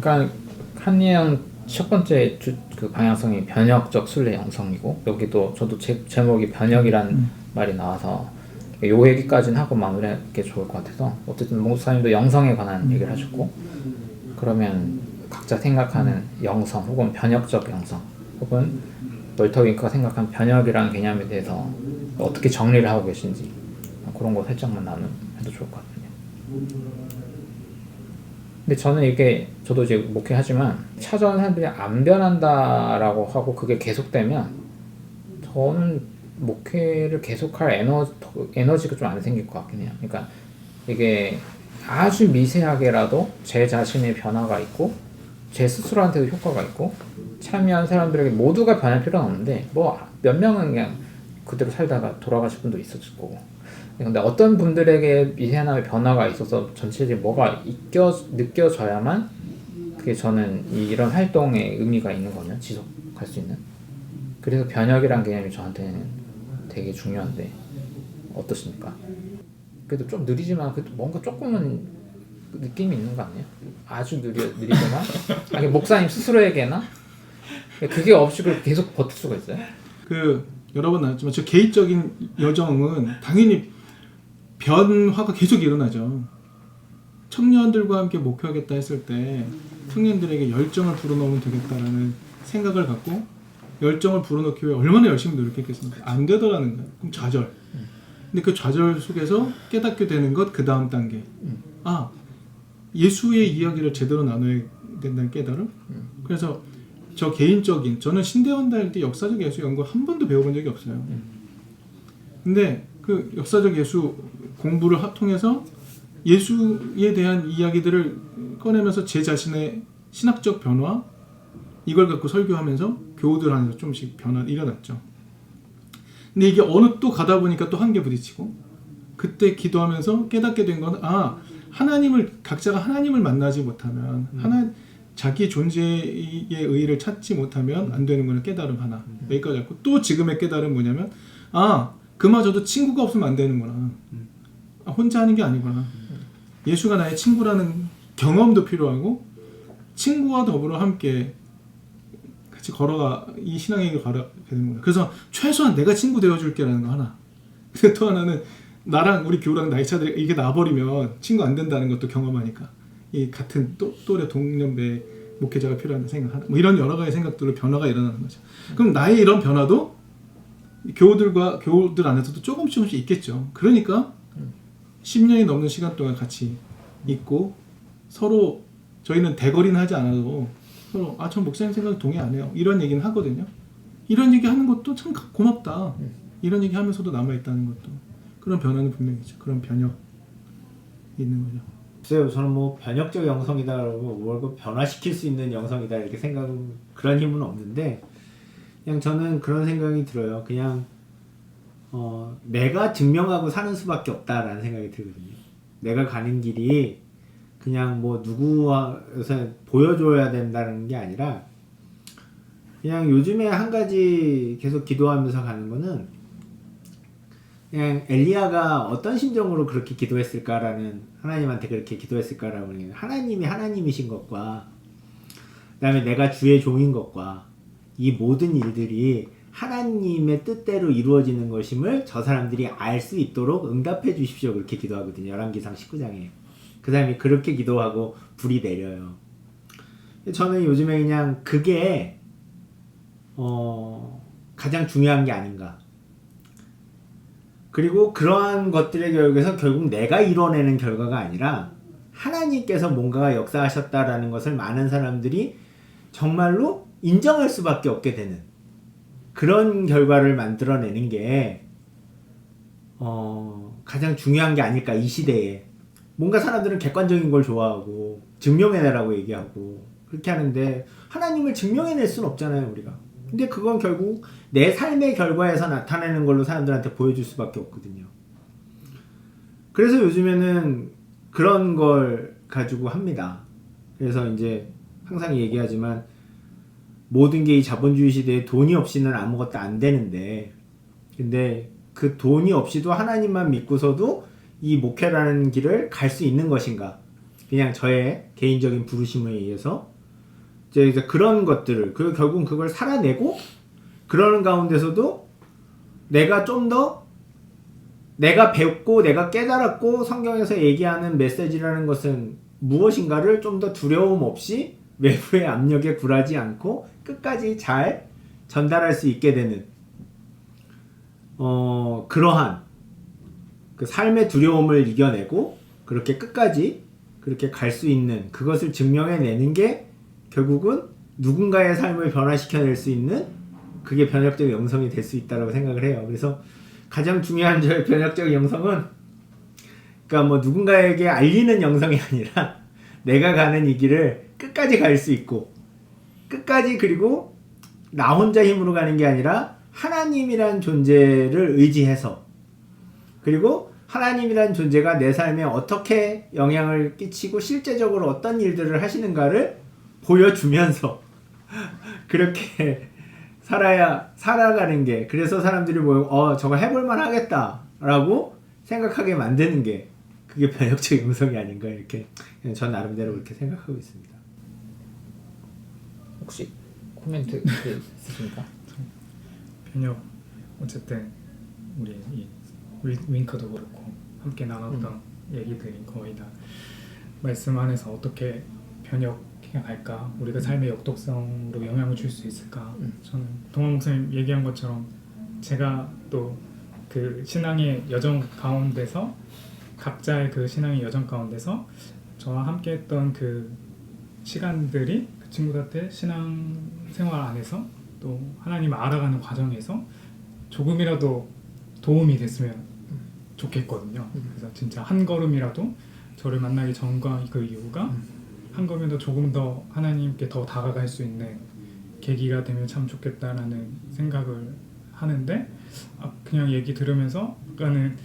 그러니까 한예영 첫 번째 그 방향성이 변혁적 순례 영성이고, 여기도 저도 제목이 변혁이란 말이 나와서 요 얘기까지는 하고 마무리하는 게 좋을 것 같아서, 어쨌든 목사님도 영성에 관한 얘기를 하셨고, 그러면 각자 생각하는 영성 혹은 변혁적 영성 혹은 월터 윙크가 생각한 변혁이라는 개념에 대해서 어떻게 정리를 하고 계신지 그런 거 살짝만 나누면 좋을 것 같거든요. 근데 저는 이게, 저도 이제 목회하지만 찾아오는 사람들이 안 변한다라고 하고 그게 계속되면 저는 목회를 계속할 에너지가 좀 안 생길 것 같긴 해요. 그러니까 이게 아주 미세하게라도 제 자신의 변화가 있고 제 스스로한테도 효과가 있고 참여한 사람들에게 모두가 변할 필요는 없는데, 뭐 몇 명은 그냥 그대로 살다가 돌아가실 분도 있었을 거고, 근데 어떤 분들에게 미세한 변화가 있어서 전체적인 뭐가 느껴져야만 그게 저는 이런 활동에 의미가 있는 거면 지속할 수 있는. 그래서 변혁이란 개념이 저한테는 되게 중요한데 어떠십니까? 그래도 좀 느리지만 그래도 뭔가 조금은 느낌이 있는 거 아니에요? 아주 느리거나 아니 목사님 스스로에게나 그게 없이 계속 버틸 수가 있어요? 여러 번 나왔지만 저 개인적인 여정은 당연히 변화가 계속 일어나죠. 청년들과 함께 목회하겠다 했을 때 청년들에게 열정을 불어넣으면 되겠다라는 생각을 갖고 열정을 불어넣기 위해 얼마나 열심히 노력했겠습니까? 안 되더라는 거예요. 그럼 좌절. 근데 그 좌절 속에서 깨닫게 되는 것, 그 다음 단계. 아, 예수의 이야기를 제대로 나눠야 된다는 깨달음? 그래서 저는 신대원 다닐 때 역사적 예수 연구 한 번도 배워본 적이 없어요. 근데 그 역사적 예수 공부를 통해서 예수에 대한 이야기들을 꺼내면서 제 자신의 신학적 변화, 이걸 갖고 설교하면서 교우들 안에서 좀씩 변화가 일어났죠. 근데 이게 어느 또 가다 보니까 또 한계 부딪히고, 그때 기도하면서 깨닫게 된 건, 각자가 하나님을 만나지 못하면, 자기 존재의 의의를 찾지 못하면 안 되는 거는 깨달음 하나. 여기까지 했고, 또 지금의 깨달음 뭐냐면, 그마저도 친구가 없으면 안 되는구나. 혼자 하는 게 아니구나. 예수가 나의 친구라는 경험도 필요하고, 친구와 더불어 함께 같이 이 신앙의 길을 걸어야 되는구나. 그래서 최소한 내가 친구 되어줄게라는 거 하나. 근데 또 하나는 나랑 우리 교우랑 나이 차들이 이게 나버리면 친구 안 된다는 것도 경험하니까 이 같은 또래 동년배 목회자가 필요하다는 생각하나. 뭐 이런 여러 가지 생각들로 변화가 일어나는 거죠. 그럼 나의 이런 변화도 교우들 안에서도 조금씩 있겠죠. 그러니까 10년이 넘는 시간 동안 같이 있고 서로 저희는 대거리는 하지 않아도 서로 저 목사님 생각 동의 안 해요. 이런 얘기는 하거든요. 이런 얘기 하는 것도 참 고맙다. 이런 얘기 하면서도 남아있다는 것도 그런 변화는 분명히 있죠. 그런 변혁이 있는 거죠. 글쎄요, 저는 뭐 변혁적 영성이다라고 뭘 변화시킬 수 있는 영성이다 이렇게 생각은 그런 힘은 없는데, 그냥 저는 그런 생각이 들어요. 그냥 내가 증명하고 사는 수밖에 없다라는 생각이 들거든요. 내가 가는 길이 그냥 뭐 누구와서 보여줘야 된다는 게 아니라, 그냥 요즘에 한 가지 계속 기도하면서 가는 거는, 그냥 엘리야가 어떤 심정으로 그렇게 기도했을까라는, 하나님한테 그렇게 기도했을까라는, 하나님이 하나님이신 것과 그다음에 내가 주의 종인 것과 이 모든 일들이 하나님의 뜻대로 이루어지는 것임을 저 사람들이 알 수 있도록 응답해 주십시오. 그렇게 기도하거든요. 열왕기상 19장에. 그 다음에 그렇게 기도하고 불이 내려요. 저는 요즘에 그냥 그게 가장 중요한 게 아닌가. 그리고 그러한 것들의 결국에서 결국 내가 이뤄내는 결과가 아니라 하나님께서 뭔가가 역사하셨다라는 것을 많은 사람들이 정말로 인정할 수밖에 없게 되는 그런 결과를 만들어내는 게 가장 중요한 게 아닐까. 이 시대에 뭔가 사람들은 객관적인 걸 좋아하고 증명해내라고 얘기하고 그렇게 하는데, 하나님을 증명해낼 수는 없잖아요, 우리가. 근데 그건 결국 내 삶의 결과에서 나타내는 걸로 사람들한테 보여줄 수밖에 없거든요. 그래서 요즘에는 그런 걸 가지고 합니다. 그래서 이제 항상 얘기하지만 모든 게 이 자본주의 시대에 돈이 없이는 아무것도 안 되는데, 근데 그 돈이 없이도 하나님만 믿고서도 이 목회라는 길을 갈 수 있는 것인가? 그냥 저의 개인적인 부르심에 의해서 이제 그런 것들을 결국 그걸 살아내고 그러는 가운데서도 내가 좀 더 내가 배웠고 내가 깨달았고 성경에서 얘기하는 메시지라는 것은 무엇인가를 좀 더 두려움 없이 외부의 압력에 굴하지 않고 끝까지 잘 전달할 수 있게 되는 그러한 그 삶의 두려움을 이겨내고 그렇게 끝까지 그렇게 갈 수 있는 그것을 증명해내는 게 결국은 누군가의 삶을 변화시켜낼 수 있는 그게 변혁적 영성이 될 수 있다고 생각을 해요. 그래서 가장 중요한 저의 변혁적 영성은 그러니까 뭐 누군가에게 알리는 영성이 아니라 내가 가는 이 길을 끝까지 갈 수 있고 끝까지 그리고 나 혼자 힘으로 가는 게 아니라 하나님이란 존재를 의지해서 그리고 하나님이란 존재가 내 삶에 어떻게 영향을 끼치고 실제적으로 어떤 일들을 하시는가를 보여주면서 그렇게 살아가는 게 그래서 사람들이 저거 해볼만 하겠다 라고 생각하게 만드는 게 그게 변혁적 영성이 아닌가 이렇게 전 나름대로 그렇게 생각하고 있습니다. 혹시 코멘트 있으십니까? 변혁 어쨌든 우리 이 윙크도 그렇고 함께 나눴던 얘기들이 거의 다 말씀 안에서 어떻게 변혁할까 우리가 삶의 역독성으로 영향을 줄 수 있을까 저는 동원 목사님 얘기한 것처럼 제가 또 그 신앙의 여정 가운데서 각자의 그 신앙의 여정 가운데서 저와 함께 했던 그 시간들이 그 친구들한테 신앙 생활 안에서 또 하나님을 알아가는 과정에서 조금이라도 도움이 됐으면 좋겠거든요. 그래서 진짜 한 걸음이라도 저를 만나기 전과 그 이후가 한 걸음이라도 조금 더 하나님께 더 다가갈 수 있는 계기가 되면 참 좋겠다라는 생각을 하는데 그냥 얘기 들으면서 약간은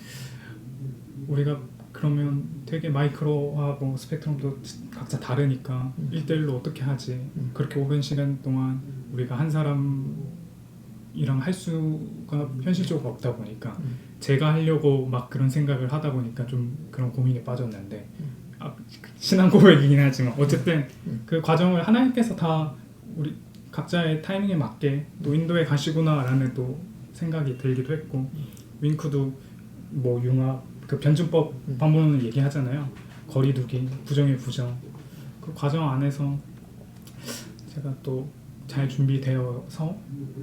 우리가 그러면 되게 마이크로하고 스펙트럼도 각자 다르니까 1대1로 어떻게 하지 그렇게 오랜 시간 동안 우리가 한 사람이랑 할 수가 현실적으로 없다 보니까 제가 하려고 막 그런 생각을 하다 보니까 좀 그런 고민에 빠졌는데 신앙 고백이긴 하지만 어쨌든 그 과정을 하나님께서 다 우리 각자의 타이밍에 맞게 또 인도에 가시구나라는 또 생각이 들기도 했고 윙크도 뭐 융합 그 변증법 반복을 얘기하잖아요. 거리두기, 부정의 부정 그 과정 안에서 제가 또 잘 준비되어서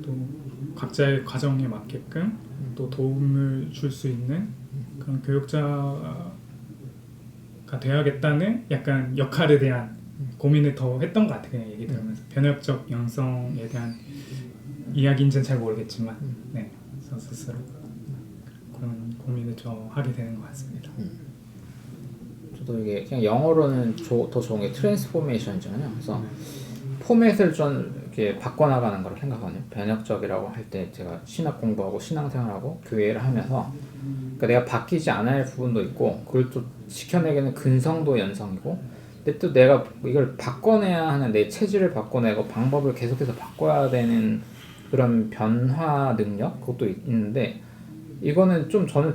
또 각자의 과정에 맞게끔 또 도움을 줄 수 있는 그런 교육자가 되어야겠다는 약간 역할에 대한 고민을 더 했던 것 같아요. 그냥 얘기 들으면서 변혁적 영성에 대한 이야기인지는 잘 모르겠지만 네, 저 스스로 그런 고민을 좀 하게 되는 것 같습니다. 저도 이게 그냥 영어로는 더 좋은 게 트랜스포메이션이잖아요. 그래서 포맷을 좀 이렇게 바꿔나가는 걸 생각하거든요. 변혁적이라고 할 때 제가 신학 공부하고 신앙생활하고 교회를 하면서 그러니까 내가 바뀌지 않아야 할 부분도 있고 그걸 또 지켜내기는 근성도 연성이고 근데 또 내가 이걸 바꿔내야 하는 내 체질을 바꿔내고 방법을 계속해서 바꿔야 되는 그런 변화 능력 그것도 있는데 이거는 좀 저는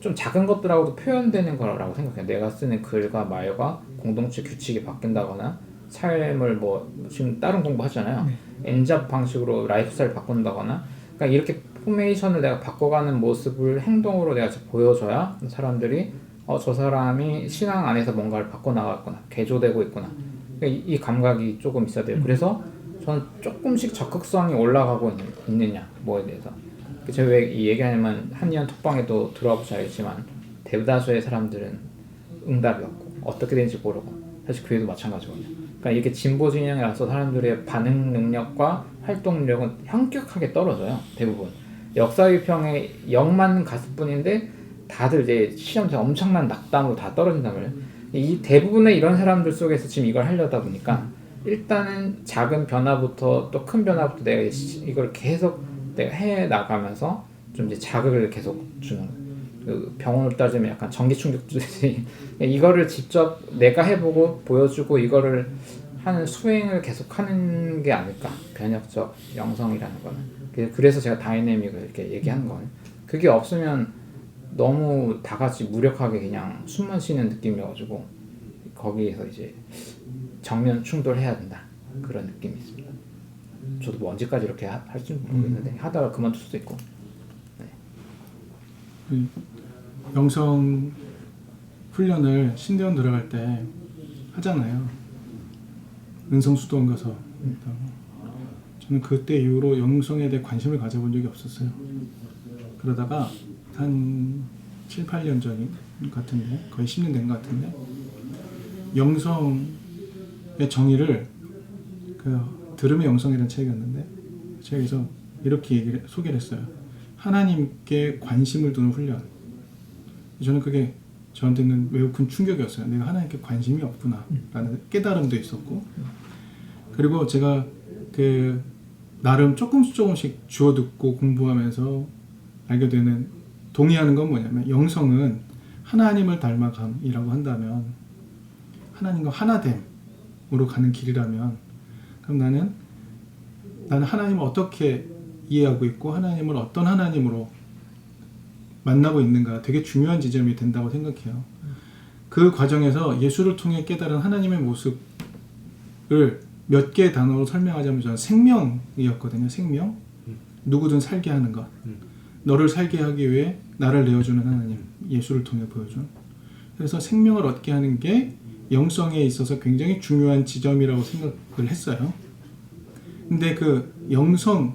좀 작은 것들하고도 표현되는 거라고 생각해요. 내가 쓰는 글과 말과 공동체 규칙이 바뀐다거나 삶을 뭐 지금 다른 공부 하잖아요. 엔잡 방식으로 라이프스타일 바꾼다거나 그러니까 이렇게 포메이션을 내가 바꿔가는 모습을 행동으로 내가 보여줘야 사람들이 저 사람이 신앙 안에서 뭔가를 바꿔나갔구나 개조되고 있구나 그러니까 이 감각이 조금 있어야 돼요. 그래서 저는 조금씩 적극성이 올라가고 있느냐 뭐에 대해서 제가 왜 이 얘기하냐면 한의원 톡방에도 들어와보지 알겠지만 대다수의 사람들은 응답이 없고 어떻게 되는지 모르고 사실 교회도 마찬가지거든요. 그러니까 이렇게 진보 진영이라서 사람들의 반응 능력과 활동 능력은 현격하게 떨어져요. 대부분 역사 비평에 0만 갔을 뿐인데 다들 이제 시험에 엄청난 낙담으로 다 떨어진단 말이에요. 이 대부분의 이런 사람들 속에서 지금 이걸 하려다 보니까 일단은 작은 변화부터 또 큰 변화부터 내가 이걸 계속 내가 해 나가면서 좀 이제 자극을 계속 주는 그 병원을 따지면 약간 전기 충격주듯이 이거를 직접 내가 해보고 보여주고 이거를 하는 수행을 계속 하는 게 아닐까 변혁적 영성이라는 거는 그래서 제가 다이내믹을 이렇게 얘기하는 거예요. 그게 없으면 너무 다 같이 무력하게 그냥 숨만 쉬는 느낌이어가지고 거기에서 이제 정면 충돌해야 된다 그런 느낌이 있습니다. 저도 뭐 언제까지 이렇게 할지 모르겠는데 하다가 그만둘 수도 있고. 영성 훈련을 신대원 들어갈 때 하잖아요. 은성수도원 가서 했다고. 저는 그때 이후로 영성에 대해 관심을 가져본 적이 없었어요. 그러다가 한 7, 8년 전 같은데 거의 10년 된 것 같은데 영성의 정의를 들음의 영성이라는 책이었는데 책에서 이렇게 소개를 했어요. 하나님께 관심을 두는 훈련. 저는 그게 저한테는 매우 큰 충격이었어요. 내가 하나님께 관심이 없구나 라는 깨달음도 있었고, 그리고 제가 나름 조금씩 주워 듣고 공부하면서 알게 되는, 동의하는 건 뭐냐면, 영성은 하나님을 닮아감이라고 한다면, 하나님과 하나됨으로 가는 길이라면, 그럼 나는 하나님을 어떻게 이해하고 있고 하나님을 어떤 하나님으로 만나고 있는가 되게 중요한 지점이 된다고 생각해요. 그 과정에서 예수를 통해 깨달은 하나님의 모습을 몇 개의 단어로 설명하자면 저는 생명이었거든요. 생명. 누구든 살게 하는 것. 너를 살게 하기 위해 나를 내어주는 하나님. 예수를 통해 보여준. 그래서 생명을 얻게 하는 게 영성에 있어서 굉장히 중요한 지점이라고 생각을 했어요. 근데 그 영성을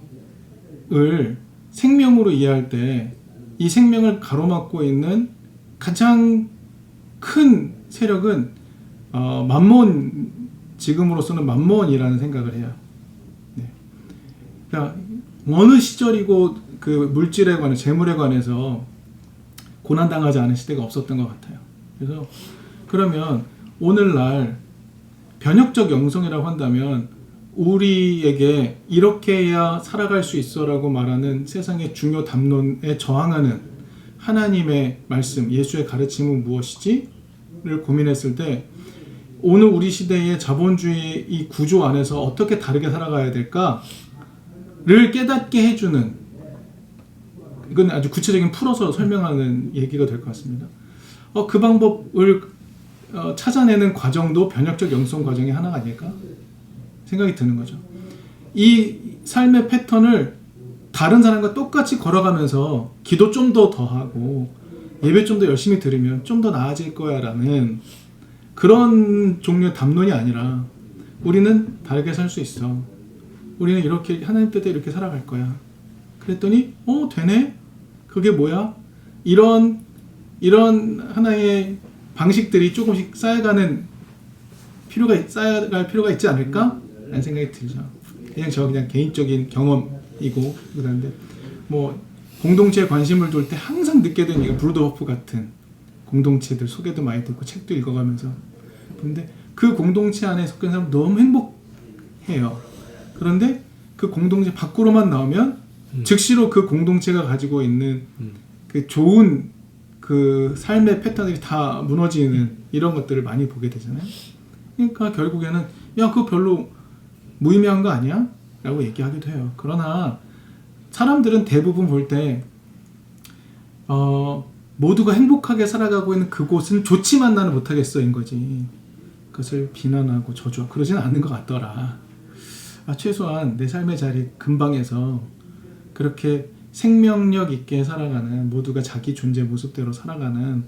생명으로 이해할 때 이 생명을 가로막고 있는 가장 큰 세력은 만몬, 지금으로서는 만몬이라는 생각을 해요. 네. 그러니까 어느 시절이고 그 물질에 관해, 재물에 관해서 고난당하지 않은 시대가 없었던 것 같아요. 그래서 그러면 오늘날 변혁적 영성이라고 한다면 우리에게 이렇게 해야 살아갈 수 있어라고 말하는 세상의 중요 담론에 저항하는 하나님의 말씀, 예수의 가르침은 무엇이지? 를 고민했을 때 오늘 우리 시대의 자본주의 이 구조 안에서 어떻게 다르게 살아가야 될까를 깨닫게 해주는, 이건 아주 구체적인 풀어서 설명하는 얘기가 될 것 같습니다. 그 방법을 찾아내는 과정도 변혁적 영성 과정의 하나가 아닐까 생각이 드는 거죠. 이 삶의 패턴을 다른 사람과 똑같이 걸어가면서 기도 좀 더 하고 예배 좀 더 열심히 들으면 좀 더 나아질 거야 라는 그런 종류의 담론이 아니라 우리는 다르게 살 수 있어. 우리는 이렇게 하나님 뜻대로 이렇게 살아갈 거야. 그랬더니 되네? 그게 뭐야? 이런 하나의 방식들이 조금씩 쌓여갈 필요가 있지 않을까? 라는 생각이 들죠. 그냥 개인적인 경험이고 그런데 뭐 공동체에 관심을 둘 때 항상 듣게 되는 얘기가 브루더호프 같은 공동체들 소개도 많이 듣고 책도 읽어가면서, 근데 그 공동체 안에 속한 사람 너무 행복해요. 그런데 그 공동체 밖으로만 나오면 즉시로 그 공동체가 가지고 있는 그 좋은 그 삶의 패턴들이 다 무너지는 이런 것들을 많이 보게 되잖아요. 그러니까 결국에는 그거 별로 무의미한 거 아니야? 라고 얘기하기도 해요. 그러나 사람들은 대부분 볼 때 모두가 행복하게 살아가고 있는 그곳은 좋지만 나는 못하겠어인 거지. 그것을 비난하고 저주하고 그러지는 않는 것 같더라. 최소한 내 삶의 자리 근방에서 그렇게 생명력 있게 살아가는, 모두가 자기 존재 모습대로 살아가는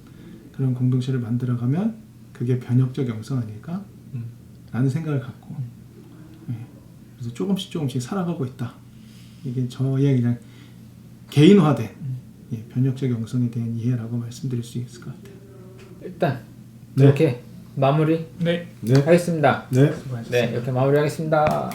그런 공동체를 만들어가면 그게 변혁적 영성 아닐까? 라는 생각을 갖고 그래서 조금씩 살아가고 있다. 이게 저의 그냥 개인화된 변혁적 영성에 대한 이해라고 말씀드릴 수 있을 것 같아요. 일단 이렇게 마무리 네. 하겠습니다. 네. 수고하셨습니다. 네, 이렇게 마무리하겠습니다.